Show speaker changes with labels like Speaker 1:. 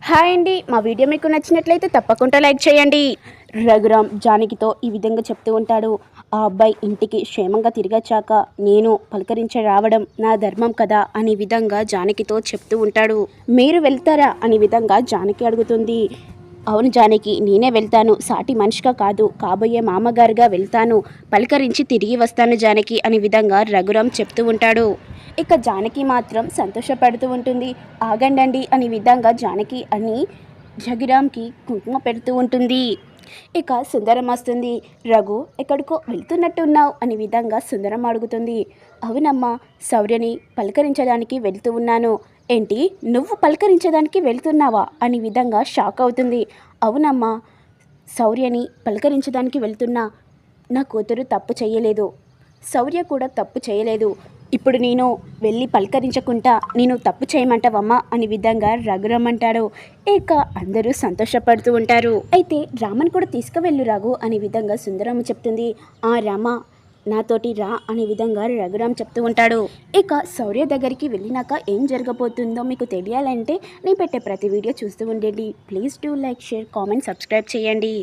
Speaker 1: Hi అండి, మా video మీకు నచ్చినట్లయితే తప్పకుండా లైక్ చేయండి. రఘురామ్ జానకితో ఈ విధంగా చెప్తూ ఉంటాడు. ఆ అబ్బాయి ఇంటికి క్షేమంగా తిరిగొచ్చాక నేను పలకరించ రావడం నా ధర్మం కదా అనే విధంగా జానకితో చెప్తూ ఉంటాడు. మీరు వెళ్తారా అనే విధంగా జానకి అడుగుతుంది. అవును జానకి, నేనే వెళ్తాను, సాటి మనిషిగా కాదు, కాబోయే మామగారుగా వెళ్తాను, పలకరించి తిరిగి వస్తాను జానకి అనే విధంగా రఘురామ్ చెప్తూ ఉంటాడు. ఇక జానకి మాత్రం సంతోషపడుతూ ఉంటుంది. ఆగండండి అనే విధంగా జానకి అని రఘురామ్కి కుంకుమ పెడుతూ ఉంటుంది. ఇక సుందరం వస్తుంది. రఘు, ఎక్కడికో వెళ్తున్నట్టున్నావు అనే విధంగా సుందరం అడుగుతుంది. అవునమ్మా, శౌర్యని పలకరించడానికి వెళ్తూ ఉన్నాను. ఏంటి, నువ్వు పలకరించడానికి వెళ్తున్నావా అనే విధంగా షాక్ అవుతుంది. అవునమ్మా, శౌర్యని పలకరించడానికి వెళ్తున్నా. నా కూతురు తప్పు చేయలేదు, శౌర్య కూడా తప్పు చేయలేదు. ఇప్పుడు నేను వెళ్ళి పలకరించకుండా నేను తప్పు చేయమంటావమ్మా అనే విధంగా రఘురమ్మంటాడు. ఇక అందరూ సంతోషపడుతూ ఉంటారు. అయితే రామన్ కూడా తీసుకువెళ్ళు రఘు అనే విధంగా సుందరమ్మ చెప్తుంది. ఆ రామ, నాతోటి రా అనే విధంగా రఘురామ్ చెప్తూ ఉంటాడు. ఇక శౌర్య దగ్గరికి వెళ్ళినాక ఏం జరగబోతుందో మీకు తెలియాలంటే నేను పెట్టే ప్రతి వీడియో చూస్తూ ఉండండి. Please do like, share, comment, subscribe చేయండి.